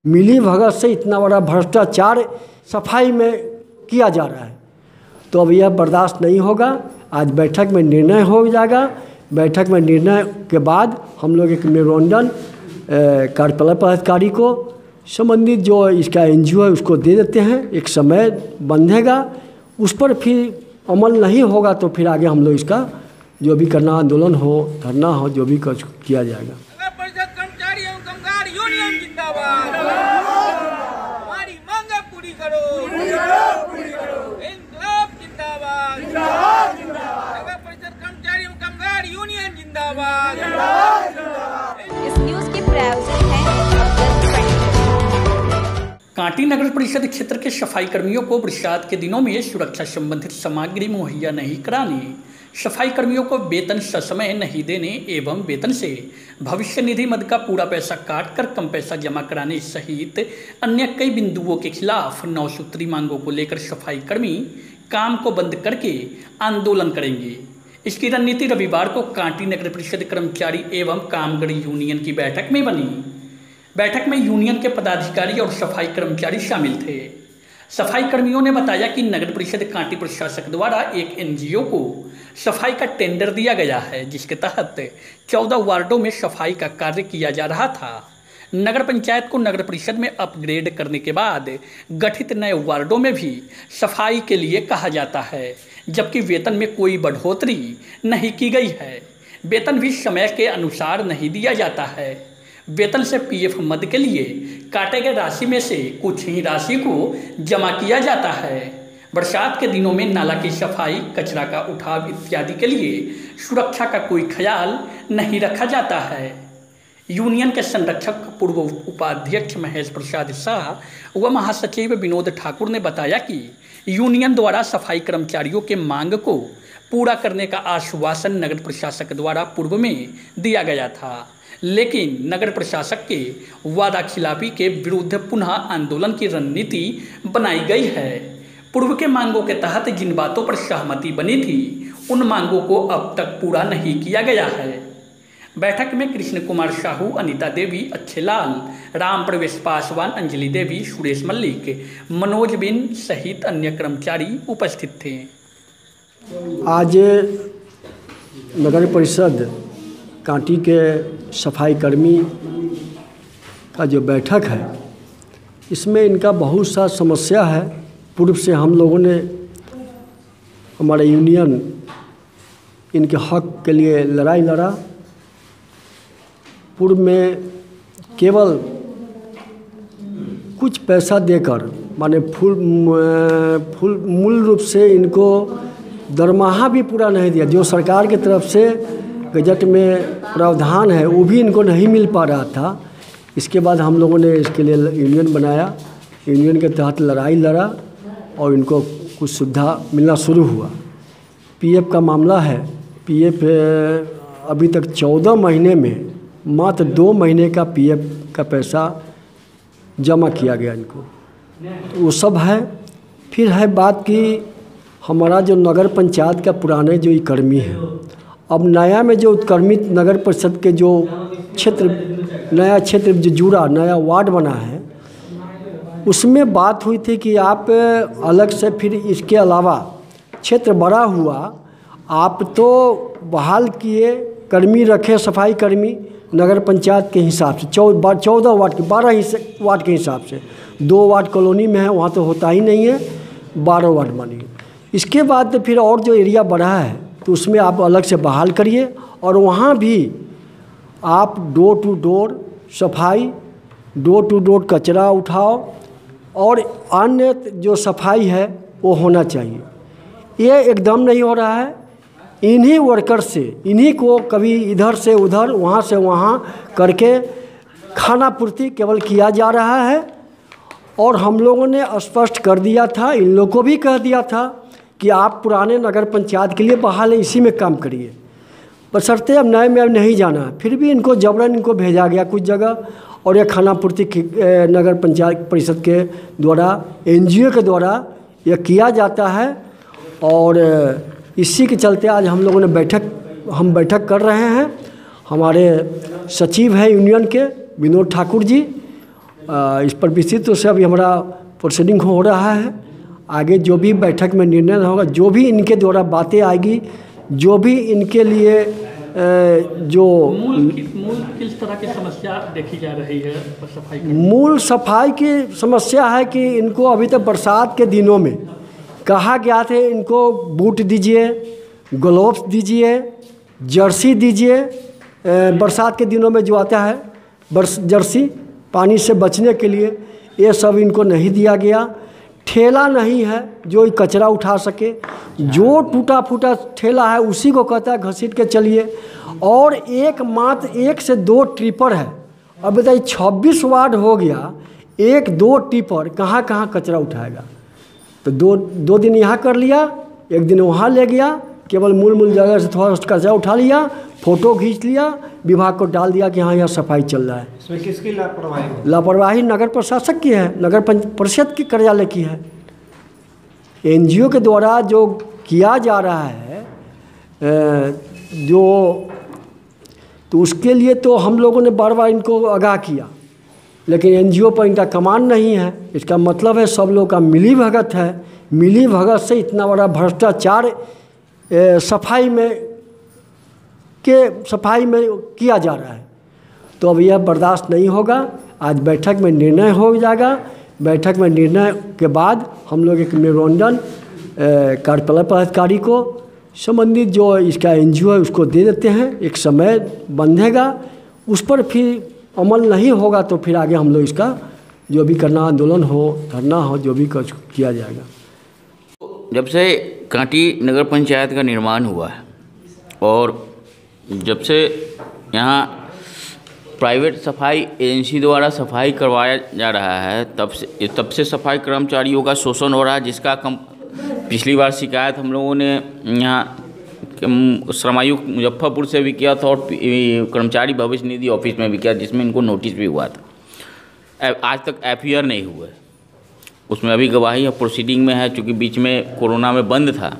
मिली भगत से इतना बड़ा भ्रष्टाचार सफाई में किया जा रहा है, तो अब यह बर्दाश्त नहीं होगा। आज बैठक में निर्णय हो जाएगा। बैठक में निर्णय के बाद हम लोग एक मेमोरेंडम कार्यपालक पदाधिकारी को संबंधित जो इसका एनजीओ है उसको दे देते हैं। एक समय बंधेगा, उस पर फिर अमल नहीं होगा तो फिर आगे हम लोग इसका जो भी करना, आंदोलन हो, धरना हो, जो भी किया जाएगा। कर्मचारी एवं कामगार यूनियन जिंदाबाद, हमारी मांगे पूरी करो, इंकलाब जिंदाबाद, नगर परिषद कर्मचारी एवं कामगार यूनियन जिंदाबाद। इस न्यूज के प्रायोजक हैं कांटी नगर परिषद क्षेत्र के सफाई कर्मियों को बरसात के दिनों में सुरक्षा संबंधित सामग्री मुहैया नहीं कराने, सफाई कर्मियों को वेतन ससमय नहीं देने एवं वेतन से भविष्य निधि मद का पूरा पैसा काट कर कम पैसा जमा कराने सहित अन्य कई बिंदुओं के खिलाफ 9 सूत्री मांगों को लेकर सफाई कर्मी काम को बंद करके आंदोलन करेंगे। इसकी रणनीति रविवार को कांटी नगर परिषद कर्मचारी एवं कामगार यूनियन की बैठक में बनी। बैठक में यूनियन के पदाधिकारी और सफाई कर्मचारी शामिल थे। सफाई कर्मियों ने बताया कि नगर परिषद कांटी प्रशासक द्वारा एक एनजीओ को सफाई का टेंडर दिया गया है, जिसके तहत 14 वार्डों में सफाई का कार्य किया जा रहा था। नगर पंचायत को नगर परिषद में अपग्रेड करने के बाद गठित नए वार्डों में भी सफाई के लिए कहा जाता है, जबकि वेतन में कोई बढ़ोतरी नहीं की गई है। वेतन भी समय के अनुसार नहीं दिया जाता है। वेतन से पीएफ मद के लिए काटे गए राशि में से कुछ ही राशि को जमा किया जाता है। बरसात के दिनों में नाला की सफाई, कचरा का उठाव इत्यादि के लिए सुरक्षा का कोई ख्याल नहीं रखा जाता है। यूनियन के संरक्षक पूर्व उपाध्यक्ष महेश प्रसाद शाह व महासचिव विनोद ठाकुर ने बताया कि यूनियन द्वारा सफाई कर्मचारियों के मांग को पूरा करने का आश्वासन नगर प्रशासक द्वारा पूर्व में दिया गया था, लेकिन नगर प्रशासक के वादा खिलाफी के विरुद्ध पुनः आंदोलन की रणनीति बनाई गई है। पूर्व के मांगों के तहत जिन बातों पर सहमति बनी थी, उन मांगों को अब तक पूरा नहीं किया गया है। बैठक में कृष्ण कुमार साहू, अनीता देवी, अच्छेलाल, राम प्रवेश पासवान, अंजलि देवी, सुरेश मल्लिक, मनोज बिन सहित अन्य कर्मचारी उपस्थित थे। आज नगर परिषद कांटी के सफाई कर्मी का जो बैठक है, इसमें इनका बहुत सा समस्या है। पूर्व से हम लोगों ने, हमारा यूनियन इनके हक के लिए लड़ाई लड़ा। पूर्व में केवल कुछ पैसा देकर, माने फुल मूल रूप से इनको दरमाहा भी पूरा नहीं दिया। जो सरकार की तरफ से गजट में प्रावधान है वो भी इनको नहीं मिल पा रहा था। इसके बाद हम लोगों ने इसके लिए यूनियन बनाया। यूनियन के तहत लड़ाई लड़ा और इनको कुछ सुविधा मिलना शुरू हुआ। पीएफ का मामला है। पीएफ अभी तक 14 महीने में मात्र 2 महीने का पीएफ का पैसा जमा किया गया इनको, तो वो सब है। फिर है बात कि हमारा जो नगर पंचायत का पुराने जो कर्मी हैं, अब नया में जो उत्क्रमित नगर परिषद के जो नया क्षेत्र जो जुड़ा, नया वार्ड बना है, उसमें बात हुई थी कि आप अलग से फिर इसके अलावा क्षेत्र बड़ा हुआ, आप तो बहाल किए, कर्मी रखे, सफाई कर्मी नगर पंचायत के हिसाब से 14 वार्ड के 12 वार्ड के हिसाब से। 2 वार्ड कॉलोनी में है, वहाँ तो होता ही नहीं है, 12 वार्ड बनिए। इसके बाद फिर और जो एरिया बढ़ा है तो उसमें आप अलग से बहाल करिए और वहाँ भी आप डोर टू डोर सफाई, डोर टू डोर कचरा उठाओ और अन्य जो सफाई है वो होना चाहिए। ये एकदम नहीं हो रहा है। इन्हीं वर्कर से, इन्हीं को कभी इधर से उधर, वहाँ से वहाँ करके खाना पूर्ति केवल किया जा रहा है। और हम लोगों ने स्पष्ट कर दिया था, इन लोगों को भी कह दिया था कि आप पुराने नगर पंचायत के लिए बहाल है, इसी में काम करिए, बशर्ते अब नए में अब नहीं जाना। फिर भी इनको जबरन इनको भेजा गया कुछ जगह, और यह खाना पूर्ति नगर पंचायत परिषद के द्वारा, एनजीओ के द्वारा यह किया जाता है। और इसी के चलते आज हम लोगों ने बैठक कर रहे हैं। हमारे सचिव हैं यूनियन के विनोद ठाकुर जी, इस पर विस्तृत रूप से अभी हमारा प्रोसीडिंग हो रहा है। आगे जो भी बैठक में निर्णय होगा, जो भी इनके द्वारा बातें आएगी, जो भी इनके लिए जो मूल किस तरह की समस्या देखी जा रही है सफाई की? मूल सफाई की समस्या है कि इनको अभी तक बरसात के दिनों में कहा गया था इनको बूट दीजिए, ग्लोव्स दीजिए, जर्सी दीजिए। बरसात के दिनों में जो आता है जर्सी पानी से बचने के लिए, ये सब इनको नहीं दिया गया। ठेला नहीं है जो कचरा उठा सके, जो टूटा फूटा ठेला है उसी को कहता है घसीट के चलिए। और मात्र 1 से 2 ट्रिपर है। अब बताइए 26 वार्ड हो गया, 1-2 ट्रिपर कहाँ कहाँ कचरा उठाएगा? तो दो दिन यहाँ कर लिया, 1 दिन वहाँ ले गया, केवल मूल जगह से थोड़ा कचरा उठा लिया, फोटो खींच लिया, विभाग को डाल दिया कि हाँ यहाँ सफाई चल रहा है। इसमें किसकी लापरवाही? लापरवाही नगर प्रशासक की है, नगर परिषद की कार्यालय की है। एनजीओ के द्वारा जो किया जा रहा है तो उसके लिए तो हम लोगों ने बार बार इनको आगाह किया, लेकिन एनजीओ पर इनका कमांड नहीं है। इसका मतलब है सब लोग का मिली भगत है। मिली भगत से इतना बड़ा भ्रष्टाचार सफाई में किया जा रहा है, तो अब यह बर्दाश्त नहीं होगा। आज बैठक में निर्णय हो जाएगा। बैठक में निर्णय के बाद हम लोग एक मेमोरेंडम कार्यपालक पदाधिकारी को संबंधित जो इसका एनजीओ है उसको दे देते हैं। एक समय बंधेगा, उस पर फिर अमल नहीं होगा तो फिर आगे हम लोग इसका जो भी करना, आंदोलन हो, धरना हो, जो भी किया जाएगा। जब से कांटी नगर पंचायत का निर्माण हुआ है और जब से यहाँ प्राइवेट सफाई एजेंसी द्वारा सफाई करवाया जा रहा है, तब से सफाई कर्मचारियों का शोषण हो रहा है, जिसका पिछली बार शिकायत हम लोगों ने यहाँ श्रमायुक्त मुजफ्फरपुर से भी किया था और कर्मचारी भविष्य निधि ऑफिस में भी किया, जिसमें इनको नोटिस भी हुआ था। आज तक एफआईआर नहीं हुआ है, उसमें अभी गवाही प्रोसीडिंग में है, चूँकि बीच में कोरोना में बंद था।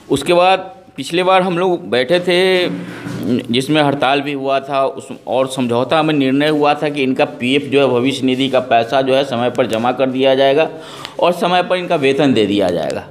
उसके बाद पिछले बार हम लोग बैठे थे जिसमें हड़ताल भी हुआ था और समझौता में निर्णय हुआ था कि इनका पीएफ जो है भविष्य निधि का पैसा जो है समय पर जमा कर दिया जाएगा और समय पर इनका वेतन दे दिया जाएगा।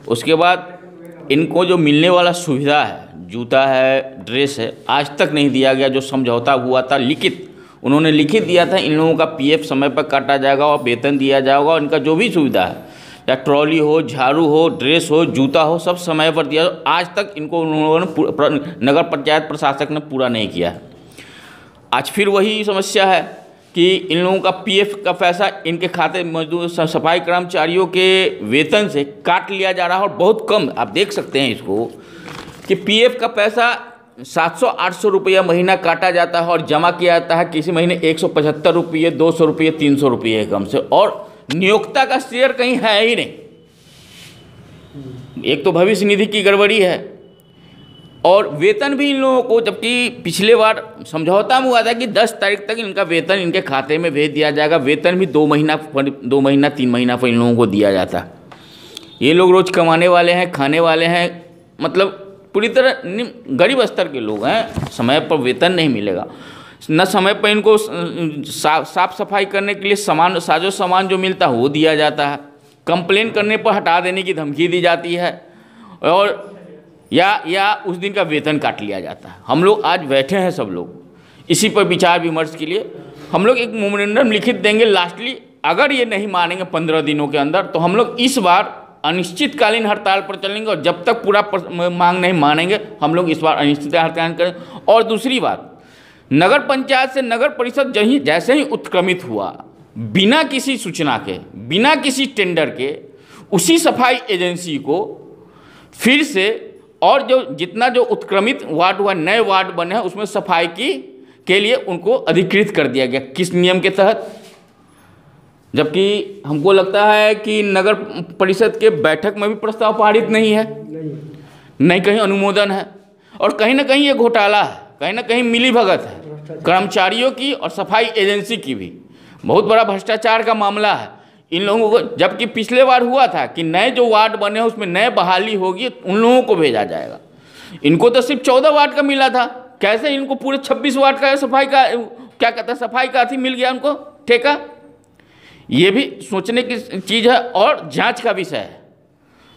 उसके बाद इनको जो मिलने वाला सुविधा है, जूता है, ड्रेस है, आज तक नहीं दिया गया। जो समझौता हुआ था लिखित, उन्होंने लिखित दिया था इन लोगों का पीएफ समय पर काटा जाएगा और वेतन दिया जाएगा और इनका जो भी सुविधा है, या ट्रॉली हो, झाड़ू हो, ड्रेस हो, जूता हो, सब समय पर दिया। आज तक इनको उन्होंने नगर पंचायत प्रशासक ने पूरा नहीं किया है। आज फिर वही समस्या है कि इन लोगों का पीएफ का पैसा इनके खाते मजदूर सफाई कर्मचारियों के वेतन से काट लिया जा रहा है और बहुत कम। आप देख सकते हैं इसको कि पीएफ का पैसा 700-800 रुपया महीना काटा जाता है और जमा किया जाता है किसी महीने 175 रुपये, 200 रुपये, 300 रुपये कम से, और नियोक्ता का शेयर कहीं है ही नहीं। एक तो भविष्य निधि की गड़बड़ी है और वेतन भी इन लोगों को, जबकि पिछले बार समझौता में हुआ था कि 10 तारीख तक इनका वेतन इनके खाते में भेज दिया जाएगा। वेतन भी 2 महीना 3 महीना पर इन लोगों को दिया जाता। ये लोग रोज कमाने वाले हैं, खाने वाले हैं, मतलब पूरी तरह गरीब स्तर के लोग हैं। समय पर वेतन नहीं मिलेगा, न समय पर इनको साफ सफाई करने के लिए साजो सामान जो मिलता है वो दिया जाता है। कंप्लेन करने पर हटा देने की धमकी दी जाती है और या उस दिन का वेतन काट लिया जाता है। हम लोग आज बैठे हैं सब लोग इसी पर विचार विमर्श के लिए। हम लोग एक मेमोरेंडम लिखित देंगे लास्टली, अगर ये नहीं मानेंगे 15 दिनों के अंदर तो हम लोग इस बार अनिश्चितकालीन हड़ताल पर चलेंगे और जब तक पूरा मांग नहीं मानेंगे हम लोग इस बार अनिश्चित हड़ताल करेंगे। और दूसरी बात, नगर पंचायत से नगर परिषद जैसे ही उत्क्रमित हुआ, बिना किसी सूचना के, बिना किसी टेंडर के, उसी सफाई एजेंसी को फिर से और जितना जो उत्क्रमित वार्ड हुआ, नए वार्ड बने हैं, उसमें सफाई के लिए उनको अधिकृत कर दिया गया। किस नियम के तहत? जबकि हमको लगता है कि नगर परिषद के बैठक में भी प्रस्ताव पारित नहीं है, नहीं कहीं अनुमोदन है, और कहीं ना कहीं ये घोटाला है, कहीं ना कहीं मिली भगत है कर्मचारियों की और सफाई एजेंसी की भी। बहुत बड़ा भ्रष्टाचार का मामला है इन लोगों को। जबकि पिछले बार हुआ था कि नए जो वार्ड बने हैं उसमें नए बहाली होगी, उन लोगों को भेजा जाएगा। इनको तो सिर्फ 14 वार्ड का मिला था, कैसे इनको पूरे 26 वार्ड का सफाई का, क्या कहते हैं, सफाई का मिल गया उनको ठेका। ये भी सोचने की चीज़ है और जांच का विषय है।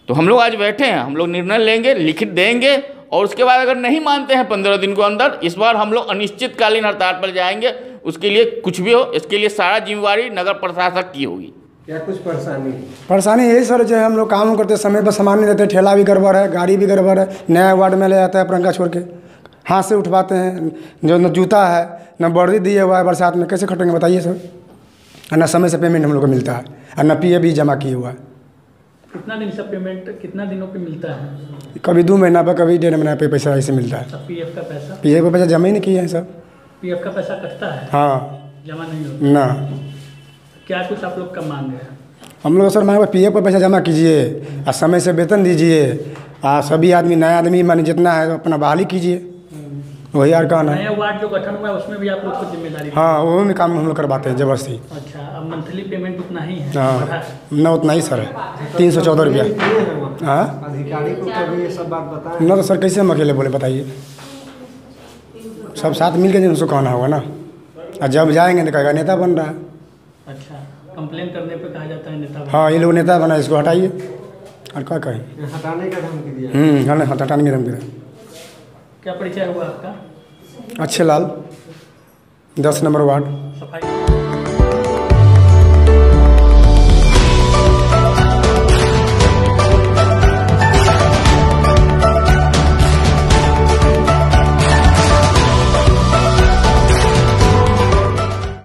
तो हम लोग आज बैठे हैं, हम लोग निर्णय लेंगे, लिखित देंगे और उसके बाद अगर नहीं मानते हैं 15 दिन के अंदर, इस बार हम लोग अनिश्चितकालीन हड़ताल पर जाएंगे। उसके लिए कुछ भी हो, इसके लिए सारा जिम्मेवारी नगर प्रशासक की होगी। क्या कुछ परेशानी यही सर, जो है हम लोग काम करते समय पर सामान नहीं देते, ठेला भी गड़बड़ है, गाड़ी भी गड़बड़ है, नया वार्ड में ले जाता है प्रियंका छोड़ के, हाथ से उठवाते हैं, जो न जूता है न वर्दी दिए हुआ है, बरसात में कैसे खटेंगे बताइए सर। और न समय से पेमेंट हम लोग को मिलता है और न पीएफ भी जमा किए हुआ है। कितना दिन से पेमेंट कितना दिनों पे मिलता है? कभी 2 महीना पर, कभी 1.5 महीना पे पैसा ऐसे मिलता है। पीएफ का पैसा? पीएफ का पैसा जमा ही नहीं किए हैं सर। पीएफ का पैसा कटता है? हाँ, जमा नहीं होता ना। क्या कुछ आप लोग का मांग है? हम लोग सर मांगे पीएफ पर पैसा जमा कीजिए और समय से वेतन दीजिए और सभी आदमी, नया आदमी माने जितना है अपना बहाली कीजिए, वही यार कहना है। नया वार्ड जो गठन हुआ है उसमें भी आप लोग को जिम्मेदारी? हाँ, वो भी काम हम लोग करवाते हैं जबरदस्ती। अच्छा, अब मंथली पेमेंट उतना ही है? हाँ, ना उतना ही सर है, 314 रुपया। हाँ, अधिकारी को कभी ये सब बात बताएं? ना तो सर कैसे हम अकेले बोले बताइए, सब साथ मिल के उसको कहना होगा ना। और जब जाएंगे तो कहेगा नेता बन रहा है। अच्छा, कंप्लेन करने पे कहा जाता है नेता? हाँ, ये लोग नेता बना, इसको हटाइए और क्या कहें। हटाने का धमकी दिया? हटाने की धमकी दिया। क्या परिचय हुआ आपका? अच्छे लाल, 10 नंबर वार्ड। सफाई